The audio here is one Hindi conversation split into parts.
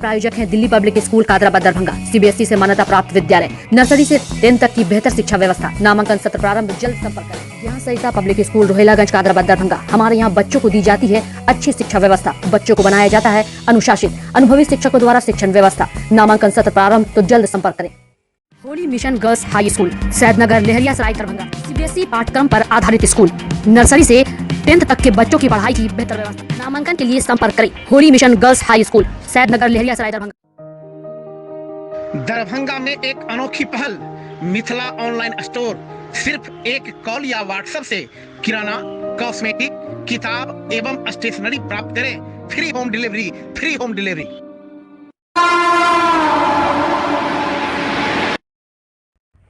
प्रायोजक हैं Delhi Public School Kadrabad Darbhanga. CBSE से मान्यता प्राप्त विद्यालय, नर्सरी से 10 तक की बेहतर शिक्षा व्यवस्था। नामांकन सत्र प्रारंभ, जल्द संपर्क करें। यहाँ सहिता पब्लिक स्कूल रोहिलागंज कादराबाद दरभंगा। हमारे यहाँ बच्चों को दी जाती है अच्छी शिक्षा व्यवस्था। बच्चों को बनाया जाता है अनुशासित, अनुभवी शिक्षकों द्वारा शिक्षण व्यवस्था। नामांकन सत्र प्रारंभ, तो जल्द संपर्क करें। Holy Mission Girls High School, Saidnagar, Laheriasarai, Darbhanga. CBSE पाठ्यक्रम पर आधारित स्कूल, नर्सरी से 10 तक के बच्चों की पढ़ाई की बेहतर व्यवस्था। नामांकन के लिए संपर्क करें। Holy Mission Girls High School, Saidnagar, Laheriasarai, Darbhanga. Darbhanga में एक अनोखी पहल, मिथिला ऑनलाइन स्टोर। सिर्फ एक कॉल या व्हाट्सएप से किराना, कॉस्मेटिक, किताब एवं स्टेशनरी प्राप्त करें। Free home delivery, free home delivery.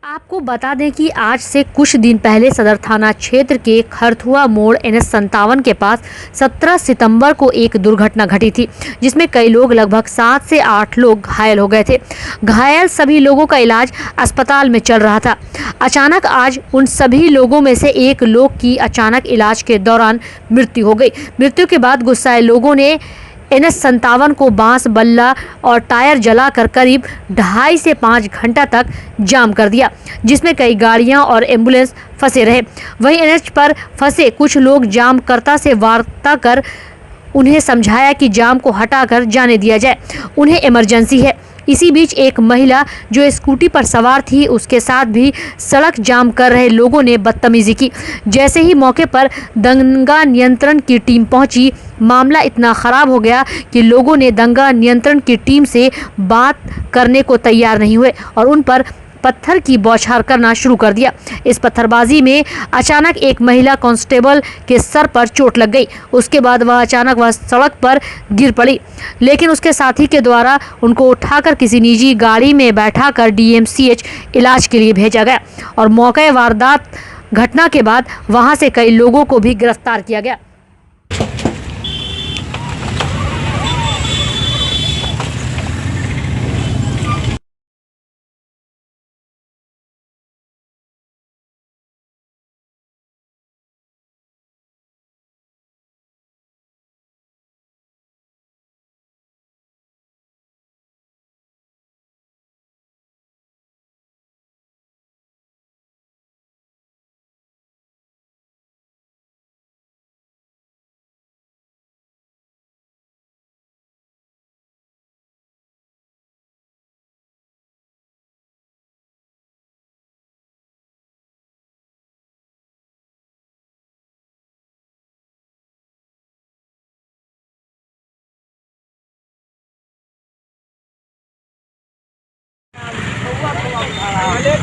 आपको बता दें कि आज से कुछ दिन पहले सदर थाना क्षेत्र के खरथुआ मोड़ NH57 के पास 17 सितंबर को एक दुर्घटना घटी थी, जिसमें कई लोग, लगभग 7 से 8 लोग घायल हो गए थे। घायल सभी लोगों का इलाज अस्पताल में चल रहा था। अचानक आज उन सभी लोगों में से एक लोग की अचानक इलाज के दौरान मृत्यु हो गई। मृत्यु के बाद गुस्साए लोगों ने NH57 को बांस, बल्ला और टायर जलाकर करीब 2.5 से 5 घंटा तक जाम कर दिया, जिसमें कई गाड़ियां और एम्बुलेंस फंसे रहे। वहीं NH पर फंसे कुछ लोग जामकर्ता से वार्ता कर उन्हें समझाया कि जाम को हटाकर जाने दिया जाए, उन्हें इमरजेंसी है। इसी बीच एक महिला जो स्कूटी पर सवार थी, उसके साथ भी सड़क जाम कर रहे लोगों ने बदतमीजी की। जैसे ही मौके पर दंगा नियंत्रण की टीम पहुंची, मामला इतना खराब हो गया कि लोगों ने दंगा नियंत्रण की टीम से बात करने को तैयार नहीं हुए और उन पर पत्थर की बौछार करना शुरू कर दिया। इस पत्थरबाजी में अचानक एक महिला कांस्टेबल के सर पर चोट लग गई। उसके बाद वह सड़क पर गिर पड़ी, लेकिन उसके साथी के द्वारा उनको उठाकर किसी निजी गाड़ी में बैठाकर DMCH इलाज के लिए भेजा गया और मौके वारदात घटना के बाद वहां से कई लोगों को भी गिरफ्तार किया गया।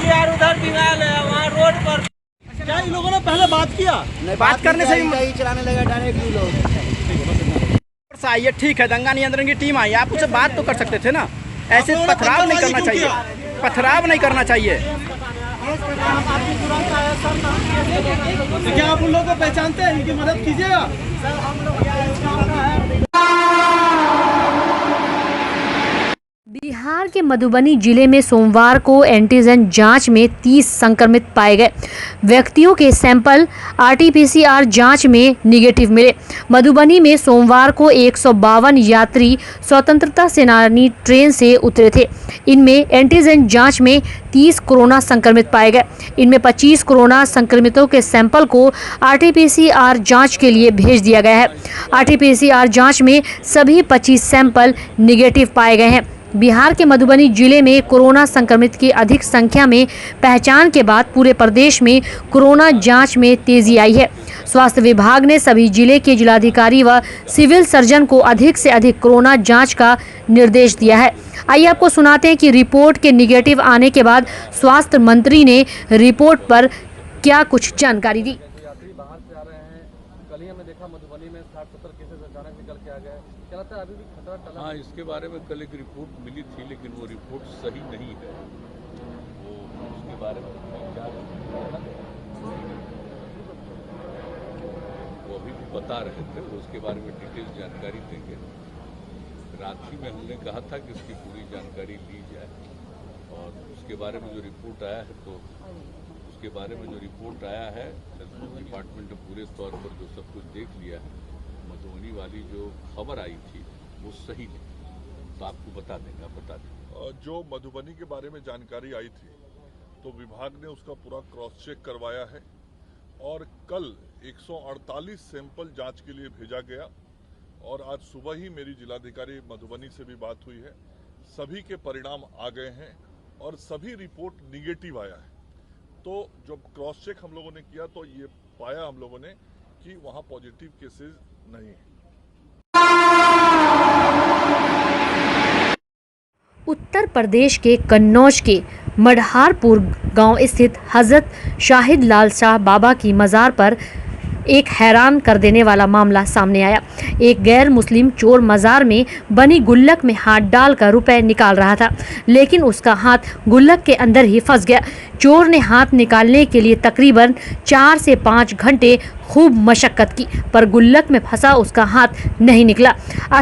यार उधर बिंगाल है, वहाँ रोड पर क्या इन लोगों ने पहले बात किया? नहीं, बात करने से ही चलाने लगा डायरेक्ट लोग। आइए, ठीक है, दंगा नियंत्रण की टीम आई, आप उससे बात तो कर सकते थे ना। ऐसे पथराव नहीं करना चाहिए, पथराव नहीं करना चाहिए। क्या आप उन लोगों को पहचानते हैं? इनकी मदद कीजिएगा। बिहार के मधुबनी जिले में सोमवार को एंटीजन जांच में 30 संक्रमित पाए गए व्यक्तियों के सैंपल RT-PCR जांच में निगेटिव मिले। मधुबनी में सोमवार को 152 यात्री स्वतंत्रता सेनानी ट्रेन से उतरे थे। इनमें एंटीजन जांच में 30 कोरोना संक्रमित पाए गए। इनमें 25 कोरोना संक्रमितों के सैंपल को RT-PCR जांच के लिए भेज दिया गया है। RT-PCR जांच में सभी 25 सैंपल निगेटिव पाए गए हैं। बिहार के मधुबनी जिले में कोरोना संक्रमित की अधिक संख्या में पहचान के बाद पूरे प्रदेश में कोरोना जांच में तेजी आई है। स्वास्थ्य विभाग ने सभी जिले के जिलाधिकारी व सिविल सर्जन को अधिक से अधिक कोरोना जांच का निर्देश दिया है। आइए आपको सुनाते हैं कि रिपोर्ट के निगेटिव आने के बाद स्वास्थ्य मंत्री ने रिपोर्ट पर क्या कुछ जानकारी दी। हाँ, इसके बारे में कल एक रिपोर्ट मिली थी, लेकिन वो रिपोर्ट सही नहीं है। वो उसके बारे में वो अभी बता रहे थे, वो उसके बारे में डिटेल जानकारी देंगे। रांची में हमने कहा था कि उसकी पूरी जानकारी ली जाए और उसके बारे में जो रिपोर्ट आया है, तो उसके बारे में जो रिपोर्ट आया है, डिपार्टमेंट ने पूरे तौर पर जो सब कुछ देख लिया है। मधुबनी वाली जो खबर आई थी वो सही थी। तो आपको बता देंगे, आप बता देंगे। जो मधुबनी के बारे में जानकारी आई थी तो विभाग ने उसका पूरा क्रॉस चेक करवाया है और कल 148 सैंपल जांच के लिए भेजा गया और आज सुबह ही मेरी जिलाधिकारी मधुबनी से भी बात हुई है। सभी के परिणाम आ गए हैं और सभी रिपोर्ट निगेटिव आया है। तो जब क्रॉस चेक हम लोगों ने किया तो ये पाया हम लोगों ने कि वहाँ पॉजिटिव केसेस नहीं है। उत्तर प्रदेश के कन्नौज के मढ़हारपुर गांव स्थित हजरत शाहिद लाल शाह बाबा की मज़ार पर एक हैरान कर देने वाला मामला सामने आया। एक गैर मुस्लिम चोर मज़ार में बनी गुल्लक में हाथ डालकर रुपए निकाल रहा था, लेकिन उसका हाथ गुल्लक के अंदर ही फंस गया। चोर ने हाथ निकालने के लिए तकरीबन 4 से 5 घंटे खूब मशक्कत की, पर गुल्लक में फंसा उसका हाथ नहीं निकला।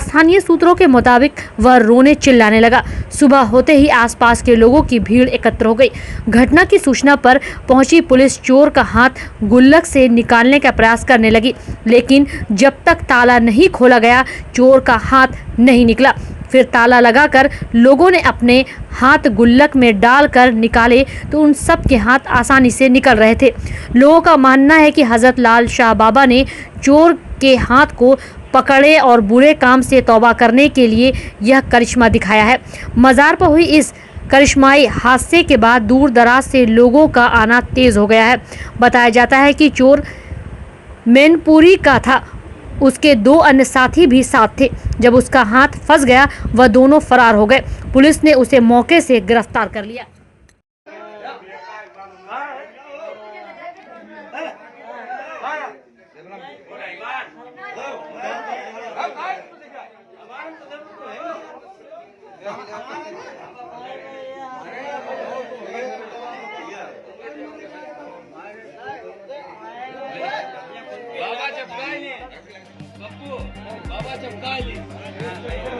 स्थानीय सूत्रों के मुताबिक वह रोने चिल्लाने लगा। सुबह होते ही आसपास के लोगों की भीड़ एकत्र हो गई। घटना की सूचना पर पहुंची पुलिस चोर का हाथ गुल्लक से निकालने का प्रयास करने लगी, लेकिन जब तक ताला नहीं खोला गया चोर का हाथ नहीं निकला। फिर ताला लगाकर लोगों ने अपने हाथ गुल्लक में डालकर निकाले तो उन सब के हाथ आसानी से निकल रहे थे। लोगों का मानना है कि हजरत लाल शाह बाबा ने चोर के हाथ को पकड़े और बुरे काम से तौबा करने के लिए यह करिश्मा दिखाया है। मज़ार पर हुई इस करिश्माई हादसे के बाद दूर दराज से लोगों का आना तेज हो गया है। बताया जाता है कि चोर मैनपुरी का था, उसके 2 अन्य साथी भी साथ थे। जब उसका हाथ फंस गया वह दोनों फरार हो गए। पुलिस ने उसे मौके से गिरफ्तार कर लिया।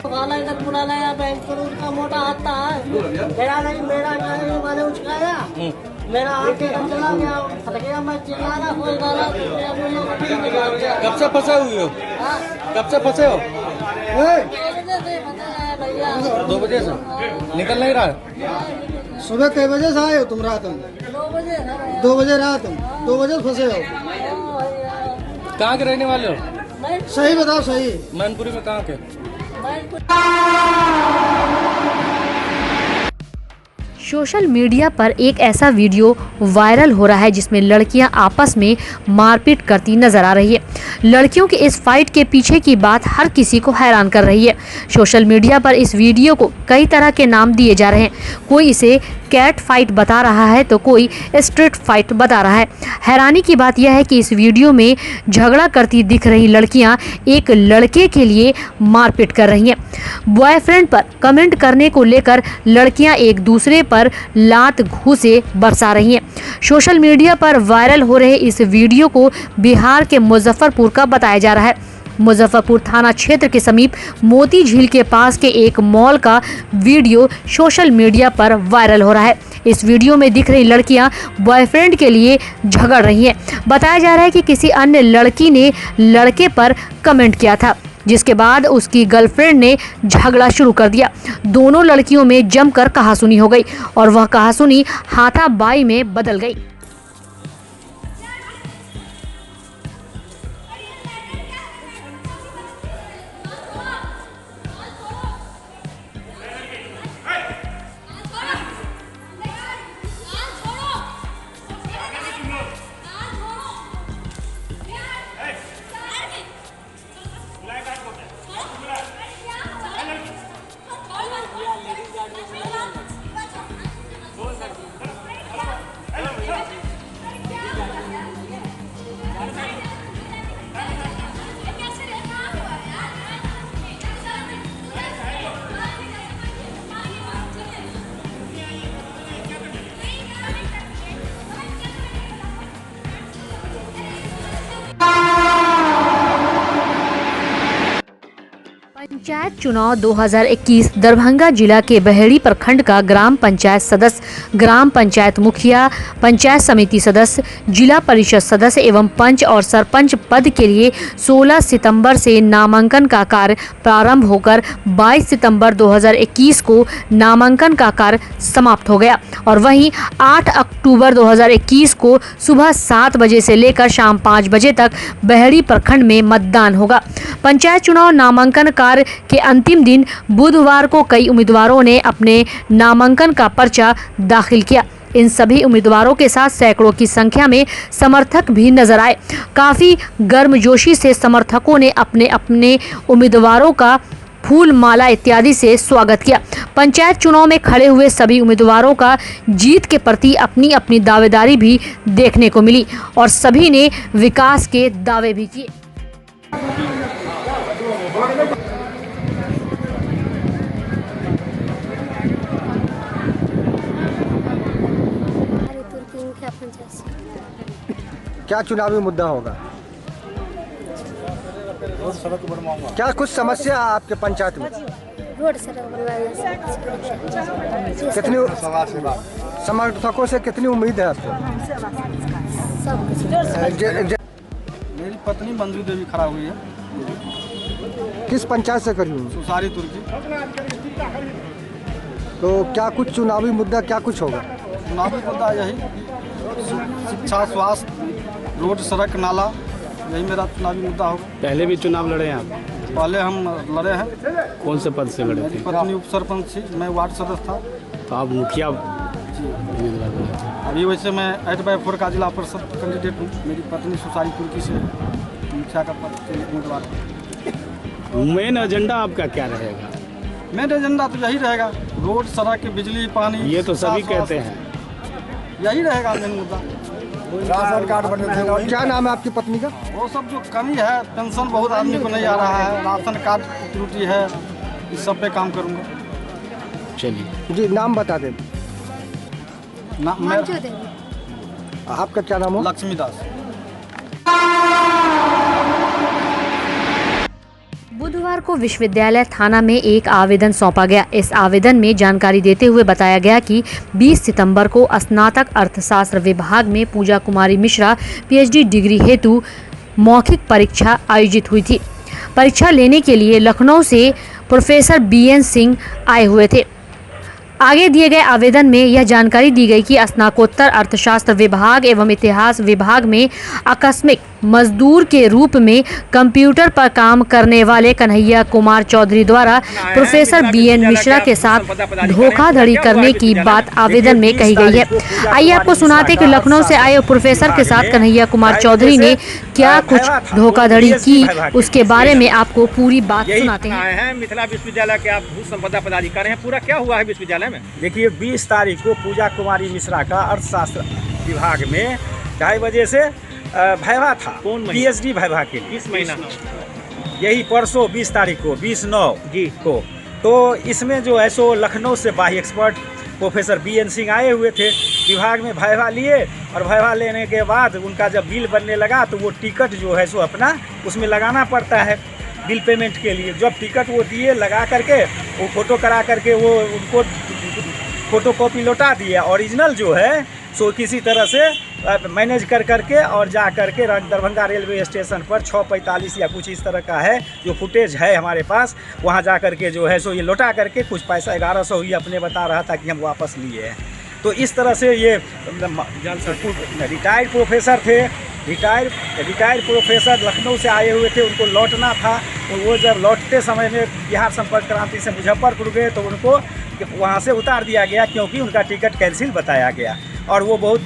काला इधर पुराना या बैंक करोड़ का मोटा हाथ था। मेरा नहीं, मेरा नहीं, मैंने उचकाया, मेरा हाथ के चला गया, फट गया। मैं चिल्ला रहा, कोई गाला। कब से फंसे हुए हो? कब से फंसे हो? 2 बजे से निकल नहीं रहा। सुबह कई बजे से आए हो तुम? रात में 2 बजे रात में 2 बजे फंसे हो? कहाँ के रहने वाले हो? सही बताओ, सही। मैनपुरी में कहाँ के? सोशल मीडिया पर एक ऐसा वीडियो वायरल हो रहा है जिसमें लड़कियां आपस में मारपीट करती नजर आ रही है। लड़कियों के इस फाइट के पीछे की बात हर किसी को हैरान कर रही है। सोशल मीडिया पर इस वीडियो को कई तरह के नाम दिए जा रहे हैं। कोई इसे कैट फाइट बता रहा है तो कोई स्ट्रीट फाइट बता रहा है। हैरानी की बात यह है कि इस वीडियो में झगड़ा करती दिख रही लड़कियां एक लड़के के लिए मारपीट कर रही हैं। बॉयफ्रेंड पर कमेंट करने को लेकर लड़कियां एक दूसरे पर लात घूंसे बरसा रही हैं। सोशल मीडिया पर वायरल हो रहे इस वीडियो को बिहार के मुजफ्फरपुर का बताया जा रहा है। मुजफ्फरपुर थाना क्षेत्र के समीप मोती झील के पास के एक मॉल का वीडियो सोशल मीडिया पर वायरल हो रहा है। इस वीडियो में दिख रही लड़कियां बॉयफ्रेंड के लिए झगड़ रही हैं। बताया जा रहा है कि किसी अन्य लड़की ने लड़के पर कमेंट किया था, जिसके बाद उसकी गर्लफ्रेंड ने झगड़ा शुरू कर दिया। दोनों लड़कियों में जमकर कहासुनी हो गई और वह कहासुनी हाथापाई में बदल गई। Hey! पंचायत चुनाव 2021 दरभंगा जिला के बहेड़ी प्रखंड का ग्राम पंचायत सदस्य, ग्राम पंचायत मुखिया, पंचायत समिति सदस्य, जिला परिषद सदस्य एवं पंच और सरपंच पद के लिए 16 सितंबर से नामांकन का कार्य प्रारंभ होकर 22 सितंबर 2021 को नामांकन का कार्य समाप्त हो गया और वहीं 8 अक्टूबर 2021 को सुबह 7 बजे से लेकर शाम 5 बजे तक बहेड़ी प्रखंड में मतदान होगा। पंचायत चुनाव नामांकन कार्य के अंतिम दिन बुधवार को कई उम्मीदवारों ने अपने नामांकन का पर्चा दाखिल किया। इन सभी उम्मीदवारों के साथ सैकड़ों की संख्या में समर्थक भी नजर आए। काफी गर्मजोशी से समर्थकों ने अपने अपने उम्मीदवारों का फूल माला इत्यादि से स्वागत किया। पंचायत चुनाव में खड़े हुए सभी उम्मीदवारों का जीत के प्रति अपनी अपनी दावेदारी भी देखने को मिली और सभी ने विकास के दावे भी किए। क्या चुनावी मुद्दा होगा? क्या कुछ समस्या है आपके पंचायत में? रोड सड़क बनवाना। कितनी समर्थकों से कितनी उम्मीद है आपको? मेरी पत्नी मंजू देवी खड़ा हुई है, किस पंचायत से करी हुई? सुसारी तुर्की। तो क्या कुछ चुनावी मुद्दा क्या कुछ होगा? चुनावी मुद्दा यही शिक्षा, स्वास्थ्य, रोड, सड़क, नाला, यही मेरा चुनावी मुद्दा होगा। पहले भी चुनाव लड़े हैं आप? पहले हम लड़े हैं। कौन से पद से लड़े मेरी थे? पत्नी उप सरपंच थी, मैं वार्ड सदस्य था। तो आप मुखिया उम्मीदवार बने थे। अभी वैसे मैं 8/4 का जिला परिषद कैंडिडेट हूँ। मेरी पत्नी सुसारी तुर्की से मुखिया का पद के उम्मीदवार है। मेन एजेंडा आपका क्या रहेगा? मेन एजेंडा तो यही रहेगा, रोड, सड़क, बिजली, पानी। ये तो सभी शिक्षा, कहते हैं। यही रहेगा मेन मुद्दा। राशन कार्ड बने थे। क्या नाम है आपकी पत्नी का? वो सब जो कमी है, पेंशन बहुत आदमी को नहीं आ रहा है, राशन कार्ड की त्रुटि है, इस सब पे काम करूँगा। चलिए जी नाम बता दें। मैं आपका क्या नाम हो? लक्ष्मीदास। बुधवार को विश्वविद्यालय थाना में एक आवेदन सौंपा गया। इस आवेदन में जानकारी देते हुए बताया गया कि 20 सितंबर को स्नातक अर्थशास्त्र विभाग में पूजा कुमारी मिश्रा पीएचडी डिग्री हेतु मौखिक परीक्षा आयोजित हुई थी। परीक्षा लेने के लिए लखनऊ से प्रोफेसर BN सिंह आए हुए थे। आगे दिए गए आवेदन में यह जानकारी दी गई कि स्नातकोत्तर अर्थशास्त्र विभाग एवं इतिहास विभाग में आकस्मिक मजदूर के रूप में कंप्यूटर पर काम करने वाले कन्हैया कुमार चौधरी द्वारा प्रोफेसर BN मिश्रा के साथ धोखाधड़ी करने की बात आवेदन में कही गई है। आइए आपको सुनाते कि लखनऊ से आए प्रोफेसर के साथ कन्हैया कुमार चौधरी ने क्या कुछ धोखाधड़ी की, उसके बारे में आपको पूरी बात सुनाते हैं। मिथिला विश्वविद्यालय के आप भू संपदा पदाधिकारी हैं, पूरा क्या हुआ है विश्वविद्यालय में? देखिए 20 तारीख को पूजा कुमारी मिश्रा का अर्थशास्त्र विभाग में 2:30 बजे से भैवा था। कौन PhD भैवा के लिए? इस महीना यही परसों 20 तारीख को 20/9 जी को। तो इसमें जो है सो लखनऊ से बाह्य एक्सपर्ट प्रोफेसर BN सिंह आए हुए थे, विभाग में भैवा लिए और भैवा लेने के बाद उनका जब बिल बनने लगा तो वो टिकट जो है सो अपना उसमें लगाना पड़ता है बिल पेमेंट के लिए। जब टिकट वो दिए लगा करके वो फोटो करा करके वो उनको फोटो कॉपी लौटा दिए, ओरिजिनल जो है सो किसी तरह से मैनेज कर करके और जा करके दरभंगा रेलवे स्टेशन पर 6:45 या कुछ इस तरह का है जो फुटेज है हमारे पास, वहाँ जा करके जो है सो ये लौटा करके कुछ पैसा 1100 ही अपने बता रहा था कि हम वापस लिए हैं। तो इस तरह से ये रिटायर्ड प्रोफेसर थे, रिटायर्ड प्रोफेसर लखनऊ से आए हुए थे, उनको लौटना था। तो वो जब लौटते समय में बिहार संपर्क क्रांति से मुजफ्फरपुर गए तो उनको वहाँ से उतार दिया गया क्योंकि उनका टिकट कैंसिल बताया गया और वो बहुत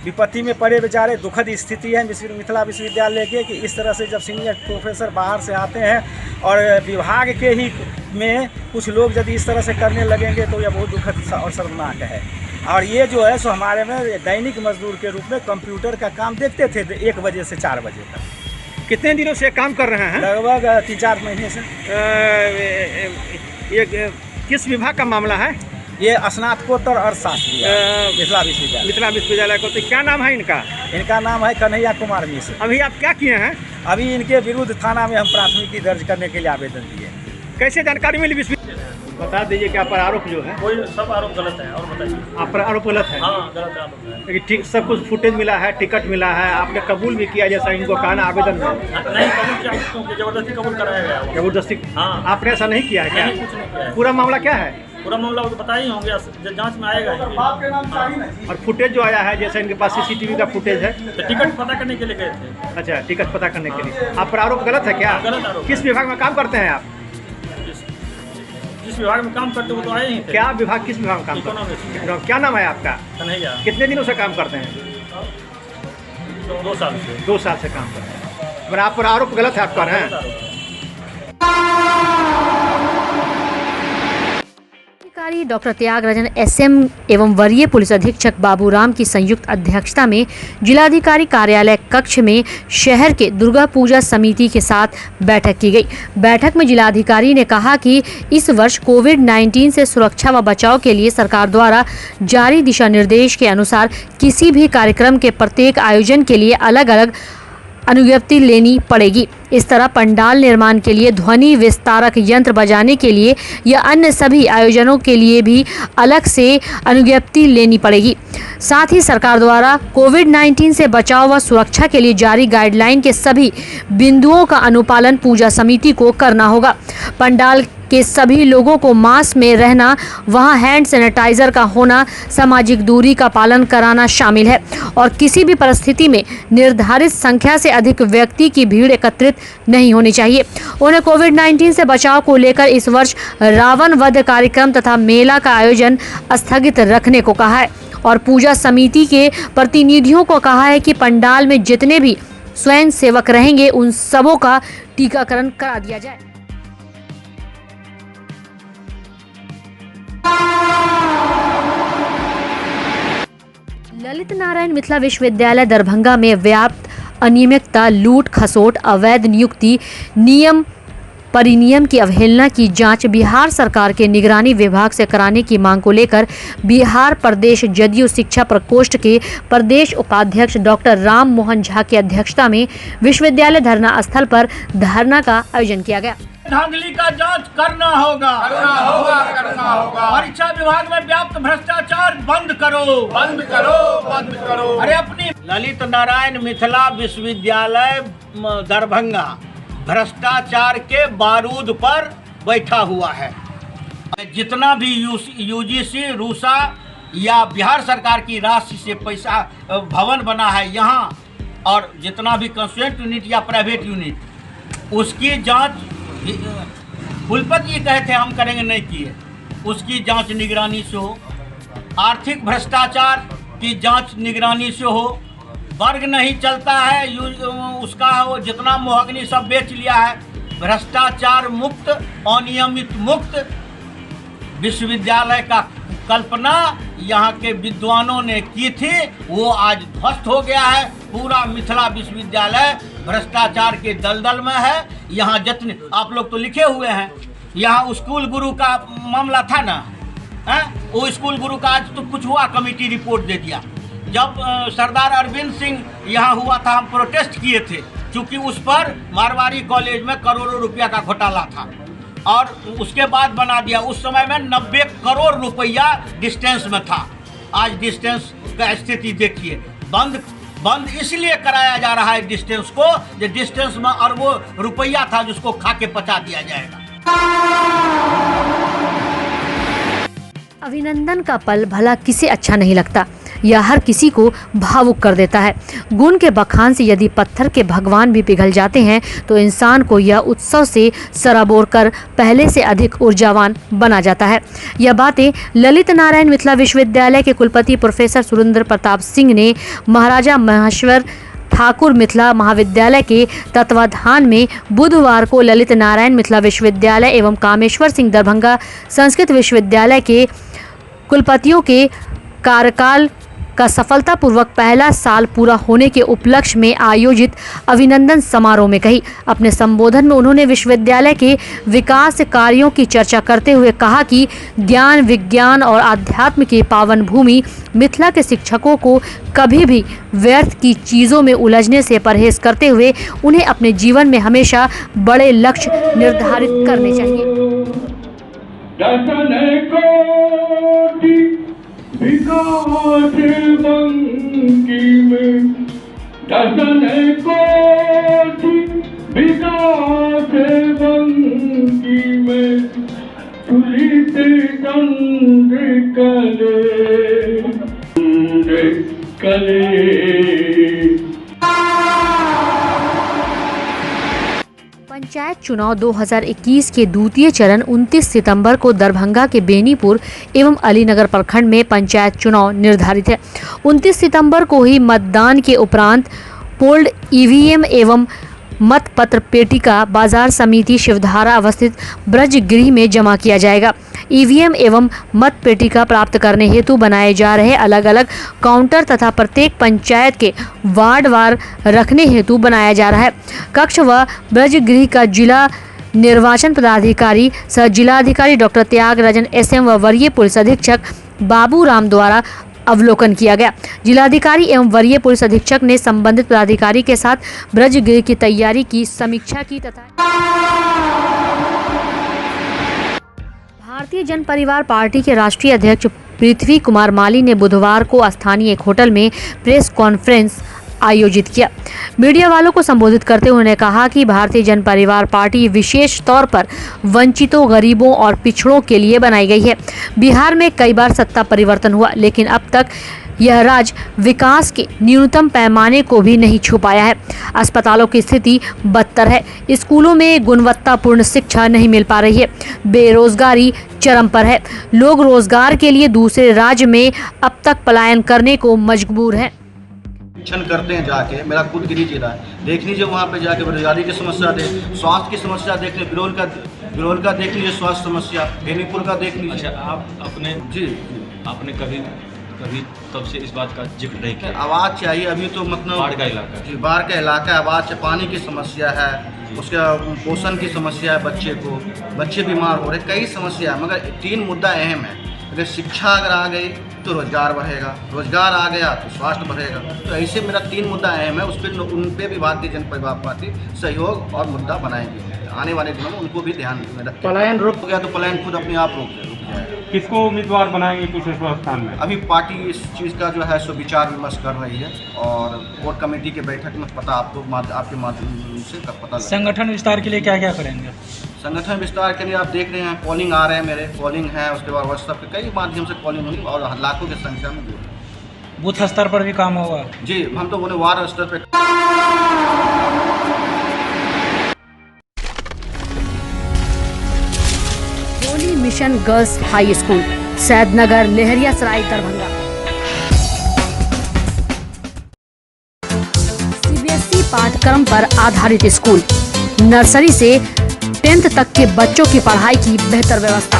विपत्ति में पड़े बेचारे। दुखद स्थिति है मिथिला विश्वविद्यालय के कि इस तरह से जब सीनियर प्रोफेसर बाहर से आते हैं और विभाग के ही में कुछ लोग यदि इस तरह से करने लगेंगे तो यह बहुत दुखद और शर्मनाक है। और ये जो है सो हमारे में दैनिक मजदूर के रूप में कंप्यूटर का काम देखते थे 1 बजे से 4 बजे तक। कितने दिनों से काम कर रहे हैं? लगभग 3-4 महीने से। ये किस विभाग का मामला है? ये स्नातकोत्तर अर्थशास्त्र मिथिला विश्वविद्यालय को। तो क्या नाम है इनका? इनका नाम है कन्हैया कुमार मिश्र। अभी आप क्या किए हैं? अभी इनके विरुद्ध थाना में हम प्राथमिकी दर्ज करने के लिए आवेदन दिए। कैसे जानकारी मिली विश्व बता दीजिए क्या पर आरोप जो है कोई सब आरोप गलत है। और बताइए। आप पर आरोप गलत है? हाँ, गलत आरोप है। लेकिन ठीक सब कुछ फुटेज मिला है, टिकट मिला है, आपने कबूल भी किया जैसा इनको कहना आवेदन में? नहीं कबूल किया, क्योंकि जबरदस्ती कबूल कराया गया वो। जबरदस्ती? हाँ। आपने ऐसा नहीं किया है क्या? नहीं, कुछ नहीं किया है। पूरा मामला क्या है? पूरा मामला तो बता ही होंगे, जब जांच में आएगा ही। और फुटेज जो आया है जैसे इनके पास सीसीटीवी का फुटेज है? तो टिकट पता करने के लिए गए थे। अच्छा, टिकट पता करने के लिए। आप पर आरोप गलत है क्या? गलत आरोप। किस विभाग में काम करते हैं आप? जिस विभाग में काम करते वो तो आए ही थे। क्या विभाग, किस विभाग में काम करते हैं? क्या नाम है आपका? कन्हैया। कितने दिनों से काम करते हैं? 2 साल से। 2 साल से काम करते हैं। पर आप पर आरोप गलत है, आप कर रहे हैं? अधिकारी डॉक्टर त्यागराजन एसएम एवं वरीय पुलिस अधीक्षक बाबूराम की संयुक्त अध्यक्षता में जिलाधिकारी कार्यालय कक्ष में शहर के दुर्गा पूजा समिति के साथ बैठक की गई। बैठक में जिलाधिकारी ने कहा कि इस वर्ष कोविड-19 से सुरक्षा व बचाव के लिए सरकार द्वारा जारी दिशा निर्देश के अनुसार किसी भी कार्यक्रम के प्रत्येक आयोजन के लिए अलग अलग अनुज्ञप्ति लेनी पड़ेगी। इस तरह पंडाल निर्माण के लिए ध्वनि विस्तारक यंत्र बजाने के लिए या अन्य सभी आयोजनों के लिए भी अलग से अनुज्ञप्ति लेनी पड़ेगी। साथ ही सरकार द्वारा कोविड-19 से बचाव व सुरक्षा के लिए जारी गाइडलाइन के सभी बिंदुओं का अनुपालन पूजा समिति को करना होगा। पंडाल के सभी लोगों को मास्क में रहना, वहां हैंड सैनिटाइजर का होना, सामाजिक दूरी का पालन कराना शामिल है और किसी भी परिस्थिति में निर्धारित संख्या से अधिक व्यक्ति की भीड़ एकत्रित नहीं होनी चाहिए। उन्हें कोविड-19 से बचाव को लेकर इस वर्ष रावण वध कार्यक्रम तथा मेला का आयोजन स्थगित रखने को कहा है और पूजा समिति के प्रतिनिधियों को कहा है कि पंडाल में जितने भी स्वयं सेवक रहेंगे उन सबों का टीकाकरण करा दिया जाए। ललित नारायण मिथिला विश्वविद्यालय दरभंगा में व्याप्त अनियमितता, लूट खसोट, अवैध नियुक्ति, नियम परिनियम की अवहेलना की जांच बिहार सरकार के निगरानी विभाग से कराने की मांग को लेकर बिहार प्रदेश जदयू शिक्षा प्रकोष्ठ के प्रदेश उपाध्यक्ष डॉक्टर राम मोहन झा की अध्यक्षता में विश्वविद्यालय धरना स्थल पर धरना का आयोजन किया गया। धांधली का जांच करना होगा। परीक्षा विभाग में व्याप्त भ्रष्टाचार बंद करो। अरे अपनी ललित नारायण मिथिला विश्वविद्यालय दरभंगा भ्रष्टाचार के बारूद पर बैठा हुआ है। जितना भी यूजीसी, रूसा या बिहार सरकार की राशि से पैसा भवन बना है यहाँ, और जितना भी कंस्टिट्यूएंट यूनिट या प्राइवेट यूनिट, उसकी जांच कुलपति कहे थे हम करेंगे, नहीं किए। उसकी जांच निगरानी से हो। आर्थिक भ्रष्टाचार की जांच निगरानी से हो। वर्ग नहीं चलता है उसका, वो जितना मोहगनी सब बेच लिया है। भ्रष्टाचार मुक्त, अनियमित मुक्त विश्वविद्यालय का कल्पना यहाँ के विद्वानों ने की थी, वो आज ध्वस्त हो गया है। पूरा मिथिला विश्वविद्यालय भ्रष्टाचार के दलदल में है। यहाँ जितने आप लोग तो लिखे हुए हैं, यहाँ स्कूल गुरु का मामला था ना, है? वो स्कूल गुरु का आज तो कुछ हुआ, कमेटी रिपोर्ट दे दिया। जब सरदार अरविंद सिंह यहाँ हुआ था, हम प्रोटेस्ट किए थे, क्योंकि उस पर मारवाड़ी कॉलेज में करोड़ों रुपया का घोटाला था और उसके बाद बना दिया। उस समय में 90 करोड़ रुपया डिस्टेंस में था। आज डिस्टेंस का स्थिति देखिए। बंद इसलिए कराया जा रहा है डिस्टेंस को, जो डिस्टेंस में अरबों रुपया था जिसको खा के पचा दिया जाएगा। अभिनंदन का पल भला किसे अच्छा नहीं लगता, यह हर किसी को भावुक कर देता है। गुण के बखान से यदि पत्थर के भगवान भी पिघल जाते हैं तो इंसान को यह उत्सव से सराबोर कर पहले से अधिक ऊर्जावान बना जाता है। यह बातें ललित नारायण मिथिला विश्वविद्यालय के कुलपति प्रोफेसर सुरेंद्र प्रताप सिंह ने महाराजा महेश्वर ठाकुर मिथिला महाविद्यालय के तत्वाधान में बुधवार को ललित नारायण मिथिला विश्वविद्यालय एवं कामेश्वर सिंह दरभंगा संस्कृत विश्वविद्यालय के कुलपतियों के कार्यकाल का सफलतापूर्वक पहला साल पूरा होने के उपलक्ष्य में आयोजित अभिनंदन समारोह में कही। अपने संबोधन में उन्होंने विश्वविद्यालय के विकास कार्यों की चर्चा करते हुए कहा कि ज्ञान, विज्ञान और आध्यात्म की पावन भूमि मिथिला के शिक्षकों को कभी भी व्यर्थ की चीज़ों में उलझने से परहेज करते हुए उन्हें अपने जीवन में हमेशा बड़े लक्ष्य निर्धारित करने चाहिए। पंचायत चुनाव 2021 के द्वितीय चरण 29 सितंबर को दरभंगा के बेनीपुर एवं अलीनगर प्रखंड में पंचायत चुनाव निर्धारित है। 29 सितंबर को ही मतदान के उपरांत पोल्ड ईवीएम एवं मतपत्र पेटिका बाजार समिति शिवधारा अवस्थित ब्रजगृह में जमा किया जाएगा। ईवीएम एवं मत पेटिका प्राप्त करने हेतु बनाए जा रहे अलग अलग काउंटर तथा प्रत्येक पंचायत के वार्डवार रखने हेतु बनाया जा रहा है। कक्ष व ब्रजगृह का जिला निर्वाचन पदाधिकारी सह जिलाधिकारी डॉक्टर त्यागराजन SM व वरीय पुलिस अधीक्षक बाबू राम द्वारा अवलोकन किया गया। जिलाधिकारी एवं वरीय पुलिस अधीक्षक ने संबंधित पदाधिकारी के साथ ब्रजगृह की तैयारी की समीक्षा की तथा भारतीय जन परिवार पार्टी के राष्ट्रीय अध्यक्ष पृथ्वी कुमार माली ने बुधवार को स्थानीय एक होटल में प्रेस कॉन्फ्रेंस आयोजित किया। मीडिया वालों को संबोधित करते हुए उन्होंने कहा कि भारतीय जन परिवार पार्टी विशेष तौर पर वंचितों, गरीबों और पिछड़ों के लिए बनाई गई है। बिहार में कई बार सत्ता परिवर्तन हुआ, लेकिन अब तक यह राज्य विकास के न्यूनतम पैमाने को भी नहीं छू पाया है। अस्पतालों की स्थिति बदतर है, स्कूलों में गुणवत्तापूर्ण शिक्षा नहीं मिल पा रही है, बेरोजगारी चरम पर है, लोग रोजगार के लिए दूसरे राज्य में अब तक पलायन करने को मजबूर हैं। करते हैं जाके, मेरा खुद गिरी जिला है, देख लीजिए वहाँ पे जाके बेरोजगारी की समस्या देख, स्वास्थ्य की समस्या देख लीजिए, बिरौल का देख लीजिए स्वास्थ्य समस्या, बेनीपुर का देख लीजिए। अच्छा, आप अपने आपने कभी तब से इस बात का जिक्र नहीं किया? आवाज़ चाहिए अभी तो, मतलब बाढ़ का इलाका है। जी, बाढ़ का इलाका है, आवाज़, पानी की समस्या है, उसका पोषण की समस्या है, बच्चे बीमार हो रहे, कई समस्या है, मगर 3 मुद्दा अहम है। अगर शिक्षा अगर आ गई तो रोजगार बढ़ेगा, रोजगार आ गया तो स्वास्थ्य बढ़ेगा। तो ऐसे मेरा 3 मुद्दा अहम है, उन पे भी भारतीय जन परिवार पार्टी सहयोग और मुद्दा बनाएगी। आने वाले दिनों में उनको भी ध्यान में रखें। पलायन रुक गया तो पलायन खुद अपने आप रुक जाएगा। किसको उम्मीदवार बनाएंगे कुछ स्थान में? अभी पार्टी इस चीज़ का जो है सो विचार विमर्श कर रही है और कोर कमेटी के बैठक में पता आपके माध्यम से पता। संगठन विस्तार के लिए क्या क्या करेंगे? संगठन विस्तार के लिए आप देख रहे हैं, कॉलिंग आ रहे हैं, मेरे कॉलिंग है, उसके बाद व्हाट्सएप के कई माध्यम से कॉलिंग होगी और लाखों की संख्या में जुड़े। बूथ स्तर पर भी काम होगा? जी, हम तो बोले वार्ड स्तर पर। Holi Mission Girls High School, Saidnagar, Laheriasarai, Darbhanga. CBSE पाठ्यक्रम पर आधारित स्कूल, नर्सरी से 10th तक के बच्चों की पढ़ाई की बेहतर व्यवस्था।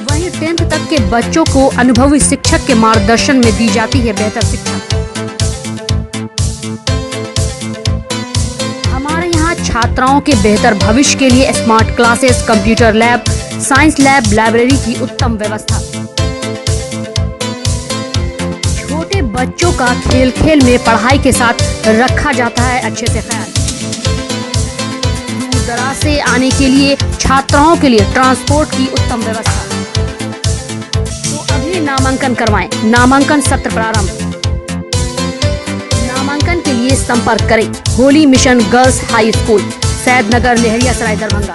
वहीं 10th तक के बच्चों को अनुभवी शिक्षक के मार्गदर्शन में दी जाती है बेहतर शिक्षा। हमारे यहाँ छात्राओं के बेहतर भविष्य के लिए smart classes, computer lab, science lab, library की उत्तम व्यवस्था। छोटे बच्चों का खेल खेल में पढ़ाई के साथ रखा जाता है अच्छे से ख्याल। दूर दराज से आने के लिए छात्राओं के लिए ट्रांसपोर्ट की उत्तम व्यवस्था। तो अभी नामांकन करवाएं। नामांकन सत्र प्रारंभ। नामांकन के लिए संपर्क करें Holy Mission Girls High School, Saidnagar, Laheriasarai, Darbhanga.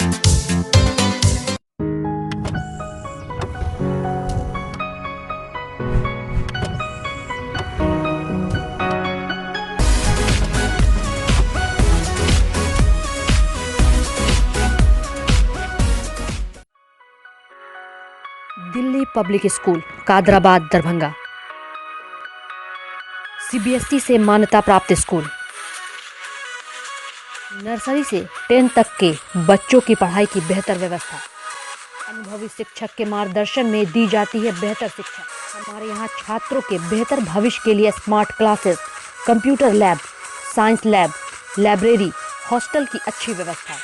Delhi Public School, Kadrabad, Darbhanga. CBSE से मान्यता प्राप्त स्कूल, नर्सरी से 10th तक के बच्चों की पढ़ाई की बेहतर व्यवस्था। अनुभवी शिक्षक के मार्गदर्शन में दी जाती है बेहतर शिक्षा। हमारे यहाँ छात्रों के बेहतर भविष्य के लिए smart classes, computer lab, science lab, library, hostel की अच्छी व्यवस्था।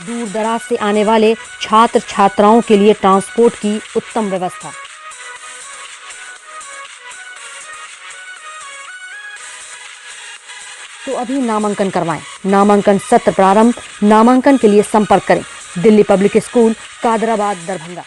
दूर दराज से आने वाले छात्र छात्राओं के लिए ट्रांसपोर्ट की उत्तम व्यवस्था। तो अभी नामांकन करवाएं। नामांकन सत्र प्रारंभ। नामांकन के लिए संपर्क करें दिल्ली पब्लिक स्कूल, कादराबाद, दरभंगा।